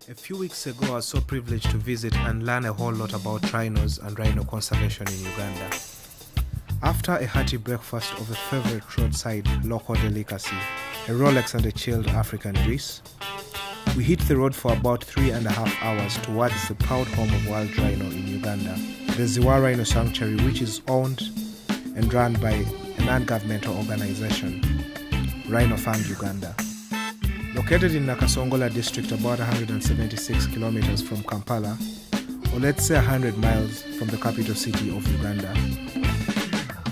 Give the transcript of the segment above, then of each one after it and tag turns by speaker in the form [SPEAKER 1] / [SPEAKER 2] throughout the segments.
[SPEAKER 1] A few weeks ago, I was so privileged to visit and learn a whole lot about rhinos and rhino conservation in Uganda. After a hearty breakfast of a favorite roadside local delicacy, a Rolex and a chilled African breeze, we hit the road for about 3.5 hours towards the proud home of World Rhino in Uganda, the Ziwa Rhino Sanctuary, which is owned and run by a non-governmental organization, Rhino Fund Uganda. Located in Nakasongola district, about 176 kilometers from Kampala, or let's say 100 miles from the capital city of Uganda.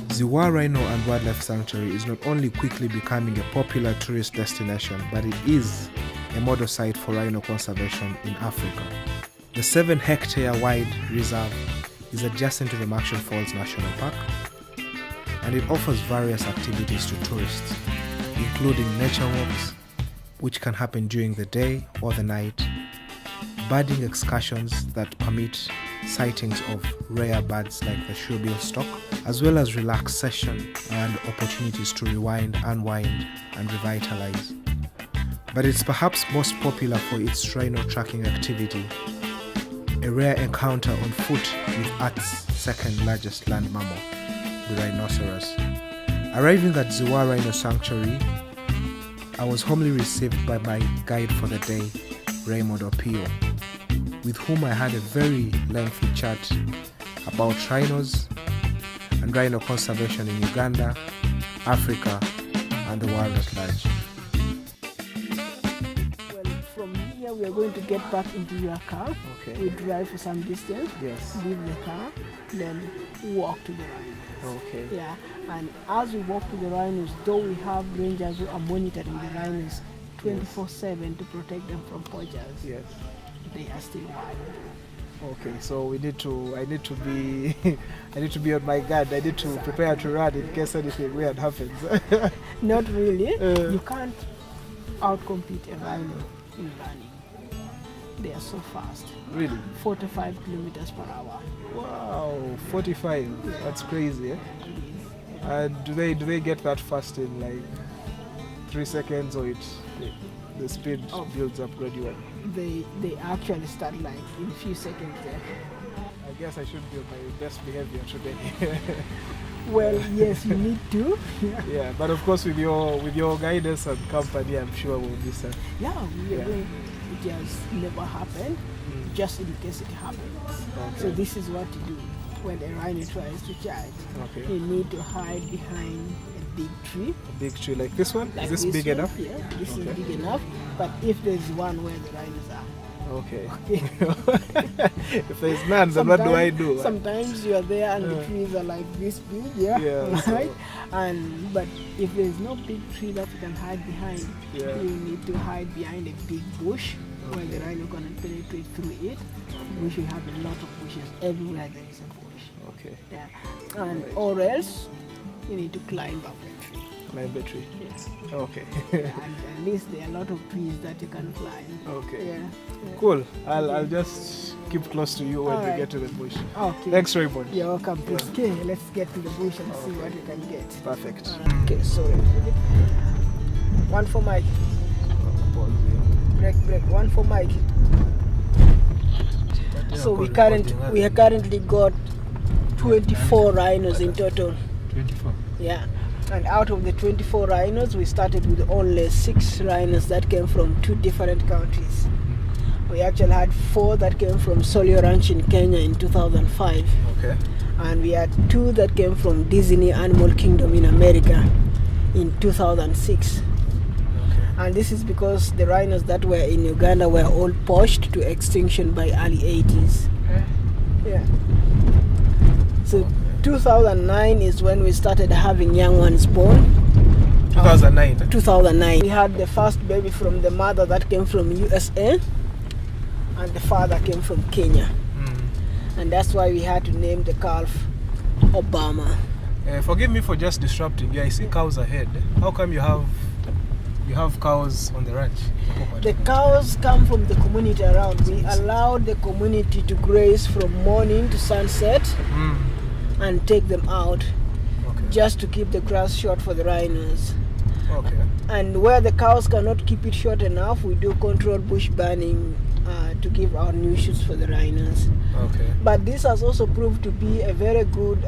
[SPEAKER 1] Ziwa Rhino and Wildlife Sanctuary is not only quickly becoming a popular tourist destination, but it is a model site for rhino conservation in Africa. The 7-hectare wide reserve is adjacent to the Marshall Falls National Park, and it offers various activities to tourists, including nature walks, which can happen during the day or the night, birding excursions that permit sightings of rare birds like the shoebill stork, as well as relaxation and opportunities to rewind, unwind, and revitalize. But it's perhaps most popular for its rhino tracking activity, a rare encounter on foot with Earth's second largest land mammal, the rhinoceros. Arriving at Ziwa Rhino Sanctuary, I was warmly received by my guide for the day, Raymond Opio, with whom I had a very lengthy chat about rhinos and rhino conservation in Uganda, Africa, and the world at large.
[SPEAKER 2] Well, from here we are going to get back into your car.
[SPEAKER 1] Okay.
[SPEAKER 2] We drive for some distance,
[SPEAKER 1] Yes.
[SPEAKER 2] leave the car, then walk to the rhinos.
[SPEAKER 1] Okay.
[SPEAKER 2] Yeah, and as we walk to the rhinos, though we have rangers who are monitoring the rhinos 24/7 to protect them from poachers,
[SPEAKER 1] Yes.
[SPEAKER 2] they are still wild.
[SPEAKER 3] Okay, so I need to be I need to be on my guard. I need to prepare to run in case anything weird happens.
[SPEAKER 2] Not really. You can't outcompete a rhino in running. They are so fast.
[SPEAKER 3] Really?
[SPEAKER 2] 45 kilometers per hour.
[SPEAKER 3] Wow, 45. That's crazy. Eh?
[SPEAKER 2] It is.
[SPEAKER 3] And do they get that fast in like 3 seconds, or the speed builds up gradually?
[SPEAKER 2] They actually start like in a few seconds there.
[SPEAKER 3] I guess I should be on my best behavior today.
[SPEAKER 2] Well, yes, you need to.
[SPEAKER 3] Yeah, but of course with your guidance and company, I'm sure we'll be set.
[SPEAKER 2] Yeah, we are
[SPEAKER 3] Yeah.
[SPEAKER 2] going. It has never happened, just in case it happens.
[SPEAKER 3] Okay.
[SPEAKER 2] So this is what to do when a rhino tries to charge.
[SPEAKER 3] Okay.
[SPEAKER 2] You need to hide behind a big tree.
[SPEAKER 3] A big tree like this one?
[SPEAKER 2] Like
[SPEAKER 3] Is this big
[SPEAKER 2] one.
[SPEAKER 3] enough?
[SPEAKER 2] Yeah, this
[SPEAKER 3] Okay.
[SPEAKER 2] is big enough. But if there's one where the rhinos are,
[SPEAKER 3] Okay. If there's none, then what do I do?
[SPEAKER 2] Sometimes you are there and the trees are like this big, yeah,
[SPEAKER 3] Yeah,
[SPEAKER 2] right? But if there's no big tree that you can hide behind,
[SPEAKER 3] Yeah.
[SPEAKER 2] you need to hide behind a big bush where the rhino can penetrate through it. We should have a lot of bushes everywhere there is a bush.
[SPEAKER 3] Okay.
[SPEAKER 2] Yeah, and or else you need to climb up the tree.
[SPEAKER 3] Climb the tree.
[SPEAKER 2] Yes.
[SPEAKER 3] Okay.
[SPEAKER 2] And at least there are a lot of trees that you can climb.
[SPEAKER 3] Okay.
[SPEAKER 2] Yeah.
[SPEAKER 3] Cool. I'll just keep close to you when we
[SPEAKER 2] Alright.
[SPEAKER 3] get to the bush.
[SPEAKER 2] Okay.
[SPEAKER 3] Thanks, Raymond.
[SPEAKER 2] You're welcome. Please. Okay, let's get to the bush and see what you can get.
[SPEAKER 3] Perfect.
[SPEAKER 2] Okay, sorry. One for Mike. Break. One for Mike. So we currently got 24 rhinos in total.
[SPEAKER 1] 24.
[SPEAKER 2] Yeah. And out of the 24 rhinos, we started with only 6 rhinos that came from 2 different countries. We actually had 4 that came from Solio Ranch in Kenya in 2005.
[SPEAKER 3] Okay.
[SPEAKER 2] And we had 2 that came from Disney Animal Kingdom in America in 2006. And this is because the rhinos that were in Uganda were all poached to extinction by early 80s. Yeah. So 2009 is when we started having young ones born.
[SPEAKER 3] 2009.
[SPEAKER 2] 2009. We had the first baby from the mother that came from USA, and the father came from Kenya. And that's why we had to name the calf Obama.
[SPEAKER 3] Forgive me for just disrupting you. I see cows ahead. How come you have cows on the ranch?
[SPEAKER 2] The cows come from the community around. We allowed the community to graze from morning to sunset and take them out, just to keep the grass short for the rhinos.
[SPEAKER 3] Okay.
[SPEAKER 2] And where the cows cannot keep it short enough, we do controlled bush burning to give out new shoots for the rhinos.
[SPEAKER 1] Okay.
[SPEAKER 2] But this has also proved to be a very good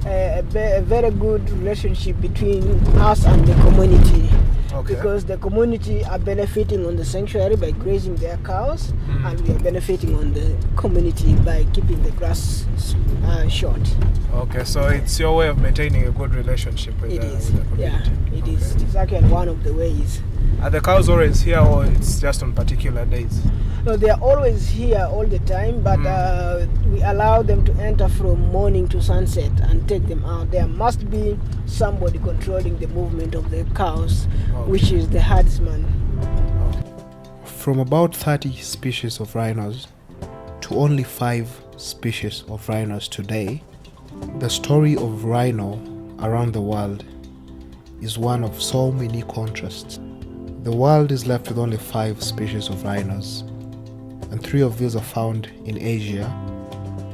[SPEAKER 2] a very good relationship between us and the community.
[SPEAKER 1] Okay.
[SPEAKER 2] Because the community are benefiting on the sanctuary by grazing their cows, and we are benefiting on the community by keeping the grass short.
[SPEAKER 1] Okay, so it's your way of maintaining a good relationship with,
[SPEAKER 2] It is,
[SPEAKER 1] with the community.
[SPEAKER 2] yeah, it is. It's actually one of the ways.
[SPEAKER 1] Are the cows always here, or it's just on particular days?
[SPEAKER 2] No, they are always here all the time, but we allow them to enter from morning to sunset and take them out. There must be somebody controlling the movement of the cows, which is the herdsman.
[SPEAKER 1] From about 30 species of rhinos to only 5 species of rhinos today, the story of rhino around the world is one of so many contrasts. The world is left with only 5 species of rhinos, and 3 of these are found in Asia,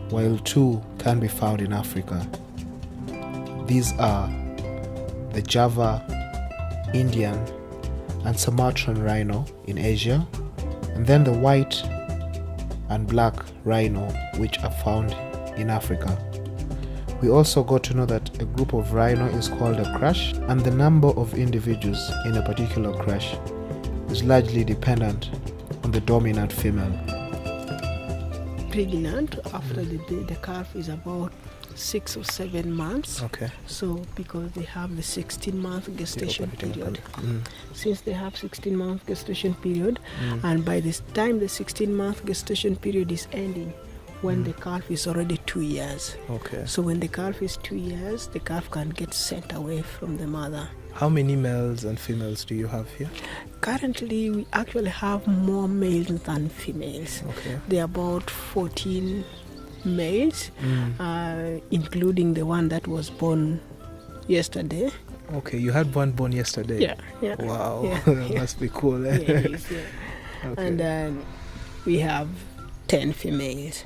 [SPEAKER 1] while 2 can be found in Africa. These are the Java, Indian, and Sumatran rhino in Asia, and then the white and black rhino, which are found in Africa. We also got to know that a group of rhino is called a crush, and the number of individuals in a particular crush is largely dependent on the dominant female.
[SPEAKER 2] Pregnant after the calf is about 6 or 7 months.
[SPEAKER 1] Okay.
[SPEAKER 2] So because they have the 16-month gestation period. Since they have 16-month gestation period, and by this time the 16-month gestation period is ending, when the calf is already 2 years.
[SPEAKER 1] Okay.
[SPEAKER 2] So when the calf is 2 years, the calf can get sent away from the mother.
[SPEAKER 1] How many males and females do you have here?
[SPEAKER 2] Currently, we actually have more males than females.
[SPEAKER 1] Okay.
[SPEAKER 2] There are about 14 males, including the one that was born yesterday.
[SPEAKER 1] Okay, you had one born yesterday?
[SPEAKER 2] Yeah.
[SPEAKER 1] Wow,
[SPEAKER 2] Yeah,
[SPEAKER 1] that must be cool. Eh?
[SPEAKER 2] Yeah, it is, yeah.
[SPEAKER 1] Okay.
[SPEAKER 2] And then we have 10 females.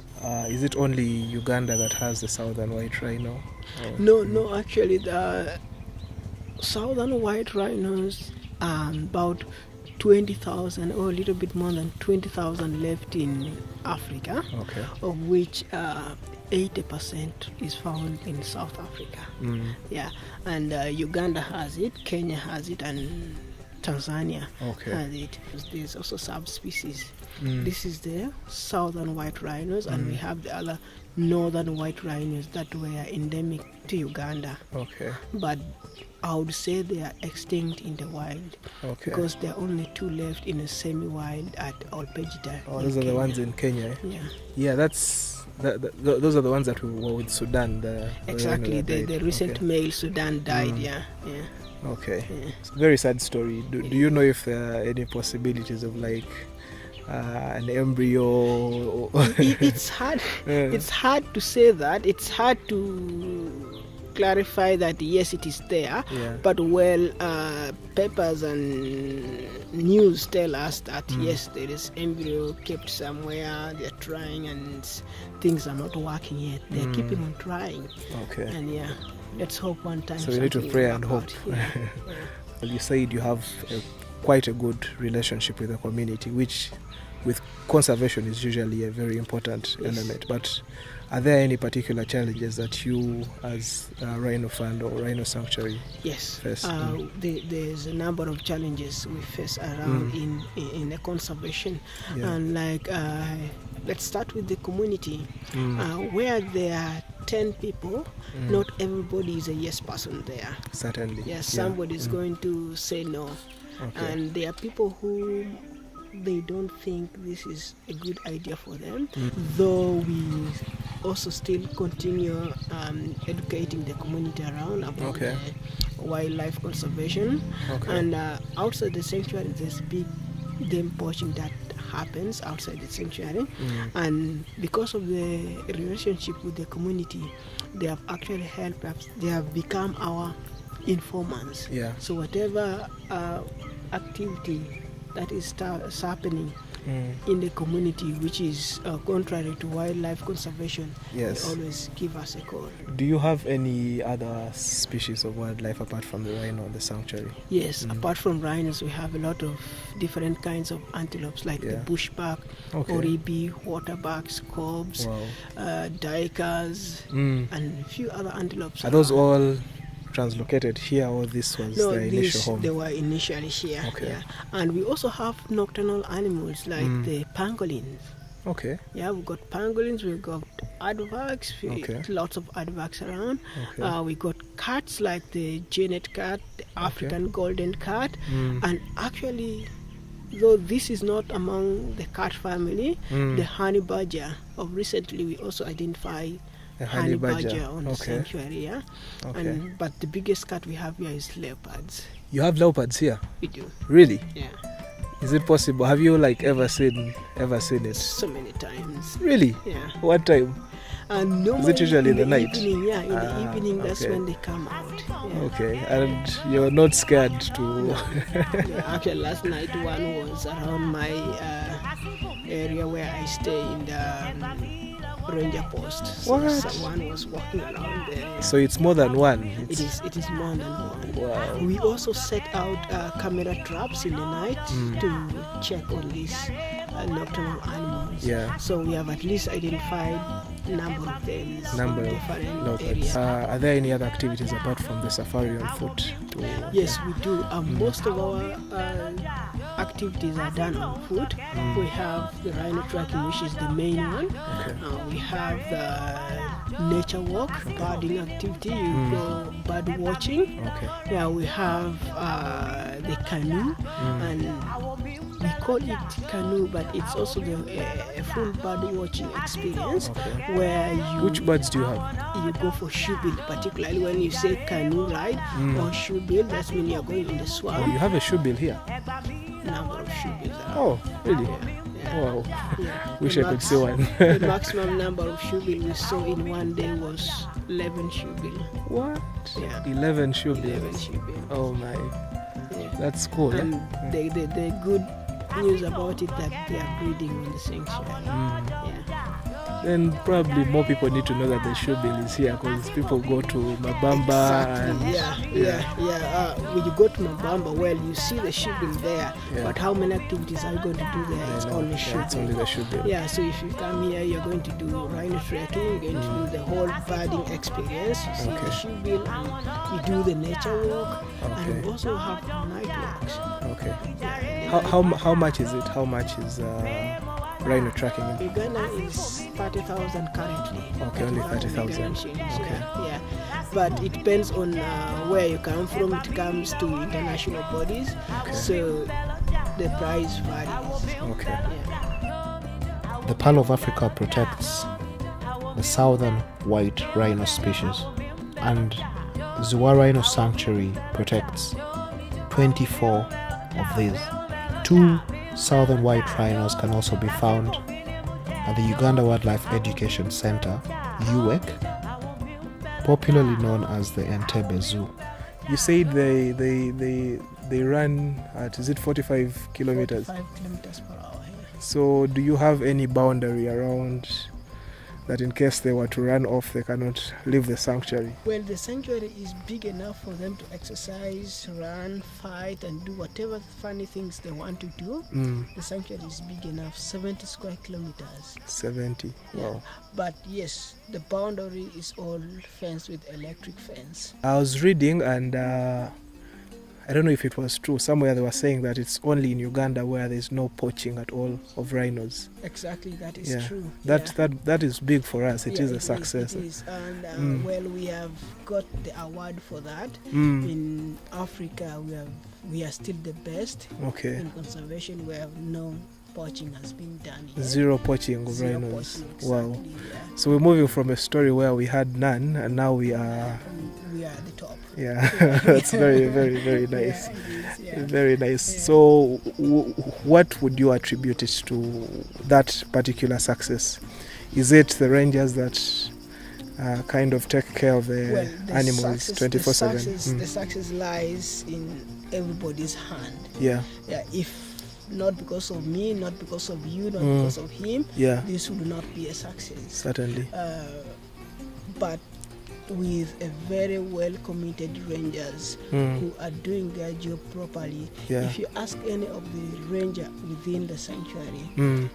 [SPEAKER 1] Is it only Uganda that has the southern white rhino?
[SPEAKER 2] No, actually the southern white rhinos are about 20,000 or a little bit more than 20,000 left in Africa,
[SPEAKER 1] Okay.
[SPEAKER 2] of which 80% is found in South Africa. Yeah, and Uganda has it, Kenya has it, and Tanzania has it. There's also subspecies. This is the southern white rhinos, and we have the other northern white rhinos that were endemic to Uganda.
[SPEAKER 1] Okay.
[SPEAKER 2] But I would say they are extinct in the wild, because there are only 2 left in a semi-wild at Olpejita.
[SPEAKER 1] Oh, those are the ones in Kenya.
[SPEAKER 2] Yeah.
[SPEAKER 1] Yeah, those are the ones that were with Sudan.
[SPEAKER 2] Exactly. The recent male Sudan died. Yeah.
[SPEAKER 1] Okay.
[SPEAKER 2] Yeah.
[SPEAKER 1] It's a very sad story. Do you know if there are any possibilities of like an embryo?
[SPEAKER 2] It's hard. It's hard to say that. It's hard to clarify that yes, it is there. But papers and news tell us that yes, there is embryo kept somewhere. They're trying and things are not working yet. They're keeping on trying.
[SPEAKER 1] Okay.
[SPEAKER 2] And yeah, let's hope one time.
[SPEAKER 1] So we need to pray and hope. Well, you said you have quite a good relationship with the community, which with conservation is usually a very important element. But are there any particular challenges that you as a Rhino Fund or Rhino Sanctuary face?
[SPEAKER 2] There's a number of challenges we face around in the conservation. And like let's start with the community. Where there are 10 people, not everybody is a yes person there.
[SPEAKER 1] Certainly.
[SPEAKER 2] Yes, somebody is going to say no. And there are people who they don't think this is a good idea for them, though we also still continue educating the community around about wildlife conservation. And outside the sanctuary there's big game poaching that happens outside the sanctuary, and because of the relationship with the community, they have actually helped us. They have become our informants. So whatever activity that is happening, in the community, which is contrary to wildlife conservation,
[SPEAKER 1] Yes.
[SPEAKER 2] they always give us a call.
[SPEAKER 1] Do you have any other species of wildlife apart from the rhino and the sanctuary?
[SPEAKER 2] Yes, apart from rhinos, we have a lot of different kinds of antelopes, like the bushback, oribi, waterbacks, cobs, duikers, and a few other antelopes.
[SPEAKER 1] Are those all translocated here, or this was
[SPEAKER 2] No,
[SPEAKER 1] the initial home?
[SPEAKER 2] They were initially here.
[SPEAKER 1] Okay.
[SPEAKER 2] Yeah. And we also have nocturnal animals like the pangolins.
[SPEAKER 1] Okay.
[SPEAKER 2] Yeah, we've got pangolins, we've got aardvarks, lots of aardvarks around.
[SPEAKER 1] Okay.
[SPEAKER 2] We got cats like the genet cat, the African golden cat, and actually, though this is not among the cat family, the honey badger. Of recently, we also identify
[SPEAKER 1] A
[SPEAKER 2] honey badger on the
[SPEAKER 1] Okay.
[SPEAKER 2] sanctuary. Yeah, but the biggest cat we have here is leopards.
[SPEAKER 1] You have leopards here?
[SPEAKER 2] We do.
[SPEAKER 1] Really?
[SPEAKER 2] Yeah,
[SPEAKER 1] Is it possible? Have you ever seen it?
[SPEAKER 2] so many times.
[SPEAKER 1] Really?
[SPEAKER 2] Yeah.
[SPEAKER 1] What time?
[SPEAKER 2] And normally
[SPEAKER 1] Is it usually in the night?
[SPEAKER 2] Evening, yeah, in the evening, that's
[SPEAKER 1] okay.
[SPEAKER 2] when they come out. Yeah.
[SPEAKER 1] Okay, and you're not scared to...
[SPEAKER 2] Yeah, actually, last night one was around my area where I stay in the ranger post. So
[SPEAKER 1] What?
[SPEAKER 2] someone was walking around there.
[SPEAKER 1] So it's more than one?
[SPEAKER 2] It is more than one.
[SPEAKER 1] Wow.
[SPEAKER 2] We also set out camera traps in the night to check on these nocturnal animals.
[SPEAKER 1] Yeah.
[SPEAKER 2] So we have at least identified a number of them
[SPEAKER 1] Number
[SPEAKER 2] in
[SPEAKER 1] of
[SPEAKER 2] different
[SPEAKER 1] leopards.
[SPEAKER 2] areas.
[SPEAKER 1] Are there any other activities apart from the safari on foot?
[SPEAKER 2] Yes, we do. Most of our activities are done on foot. We have the rhino tracking, which is the main one.
[SPEAKER 1] Okay.
[SPEAKER 2] We have the nature walk, birding activity. You go bird watching.
[SPEAKER 1] Okay.
[SPEAKER 2] Yeah, we have the canoe, and we call it canoe, but it's also a full bird watching experience where you.
[SPEAKER 1] Which birds do you have?
[SPEAKER 2] You go for shoebill, particularly when you say canoe ride or shoebill. That's when you're going in the swamp.
[SPEAKER 1] Oh, you have a shoebill here?
[SPEAKER 2] Number of shoebills.
[SPEAKER 1] Oh, really?
[SPEAKER 2] Yeah.
[SPEAKER 1] Wow.
[SPEAKER 2] Yeah.
[SPEAKER 1] Wish I could see one.
[SPEAKER 2] The maximum number of shoebill we saw in one day was 11 shoebill.
[SPEAKER 1] What?
[SPEAKER 2] Yeah.
[SPEAKER 1] 11 shoebills.
[SPEAKER 2] 11 shoebill.
[SPEAKER 1] Oh my.
[SPEAKER 2] Yeah.
[SPEAKER 1] That's cool.
[SPEAKER 2] And the good news about it that they are breeding in the sanctuary. Yeah.
[SPEAKER 1] Then probably more people need to know that the shoebill is here, because people go to Mabamba.
[SPEAKER 2] Exactly. When you go to Mabamba, well, you see the shoebill there, but how many activities are you going to do there? It's only shoebill.
[SPEAKER 1] It's only the shoebill.
[SPEAKER 2] Yeah, so if you come here, you're going to do rhino trekking, you're going to do the whole birding experience. You see the shoebill, and you do the nature walk, and we also have night walks.
[SPEAKER 1] Okay.
[SPEAKER 2] Yeah,
[SPEAKER 1] How much is it? How much is rhino tracking in
[SPEAKER 2] Uganda is 30,000 currently.
[SPEAKER 1] Okay, only 30,000.
[SPEAKER 2] Okay. Yeah. But it depends on where you come from. It comes to international bodies, so the price varies.
[SPEAKER 1] Okay.
[SPEAKER 2] Yeah.
[SPEAKER 4] The Pearl of Africa protects the southern white rhino species, and Ziwa Rhino Sanctuary protects 24 of these. 2 southern white rhinos can also be found at the Uganda Wildlife Education Center, UWEC, popularly known as the Entebbe Zoo.
[SPEAKER 1] You said they run at, is it 45 kilometers?
[SPEAKER 2] 5 kilometers per hour. Yeah.
[SPEAKER 1] So do you have any boundary around that in case they were to run off, they cannot leave the sanctuary?
[SPEAKER 2] Well, the sanctuary is big enough for them to exercise, run, fight, and do whatever funny things they want to do. The sanctuary is big enough, 70 square kilometers.
[SPEAKER 1] 70.
[SPEAKER 2] Yeah.
[SPEAKER 1] Wow.
[SPEAKER 2] But yes, the boundary is all fenced with electric fence.
[SPEAKER 1] I was reading, and I don't know if it was true. Somewhere they were saying that it's only in Uganda where there's no poaching at all of rhinos.
[SPEAKER 2] Exactly, that is true.
[SPEAKER 1] That is big for us. It is a success.
[SPEAKER 2] It is. And well, we have got the award for that. In Africa, we are still the best in conservation. We have no poaching has been done here.
[SPEAKER 1] Zero poaching of rhinos.
[SPEAKER 2] Poaching,
[SPEAKER 1] Wow.
[SPEAKER 2] exactly, yeah.
[SPEAKER 1] So we're moving from a story where we had none, and now we are.
[SPEAKER 2] We are at the top.
[SPEAKER 1] Yeah, that's very, very, very nice.
[SPEAKER 2] Yeah, it is,
[SPEAKER 1] Very nice. Yeah. So, what would you attribute it to, that particular success? Is it the rangers that kind of take care of the animals 24/7?
[SPEAKER 2] The success lies in everybody's hand.
[SPEAKER 1] Yeah.
[SPEAKER 2] Yeah. If not because of me, not because of you, not
[SPEAKER 3] Mm.
[SPEAKER 2] because of him,
[SPEAKER 3] Yeah,
[SPEAKER 2] this would not be a success.
[SPEAKER 3] certainly.
[SPEAKER 2] But with a very well committed rangers
[SPEAKER 3] Mm.
[SPEAKER 2] who are doing their job properly.
[SPEAKER 3] Yeah.
[SPEAKER 2] If you ask any of the ranger within the sanctuary,
[SPEAKER 3] Mm.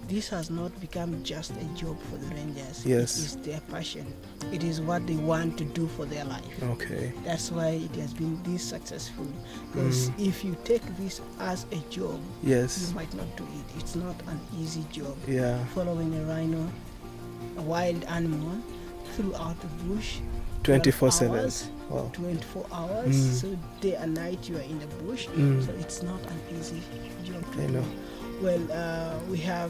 [SPEAKER 2] this has not become just a job for the rangers.
[SPEAKER 3] Yes.
[SPEAKER 2] It is their passion. It is what they want to do for their life.
[SPEAKER 3] Okay.
[SPEAKER 2] That's why it has been this successful. Because if you take this as a job,
[SPEAKER 3] Yes.
[SPEAKER 2] you might not do it. It's not an easy job.
[SPEAKER 3] Yeah.
[SPEAKER 2] Following a rhino, a wild animal, throughout the bush,
[SPEAKER 3] 24/7.
[SPEAKER 2] 12 hours,
[SPEAKER 3] Wow.
[SPEAKER 2] 24 hours.
[SPEAKER 3] Mm.
[SPEAKER 2] So day and night you are in the bush.
[SPEAKER 3] Mm.
[SPEAKER 2] So it's not an easy job to
[SPEAKER 3] I
[SPEAKER 2] do.
[SPEAKER 3] know.
[SPEAKER 2] Well, we have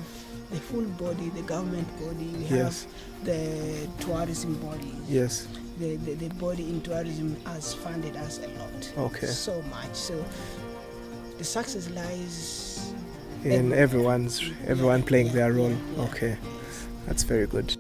[SPEAKER 2] the full body, the government body. We have
[SPEAKER 3] Yes.
[SPEAKER 2] the tourism body.
[SPEAKER 3] Yes.
[SPEAKER 2] The body in tourism has funded us a lot.
[SPEAKER 3] Okay.
[SPEAKER 2] So much. So the success lies
[SPEAKER 3] In everyone playing
[SPEAKER 2] Yeah,
[SPEAKER 3] their role.
[SPEAKER 2] yeah.
[SPEAKER 3] Okay. That's very good.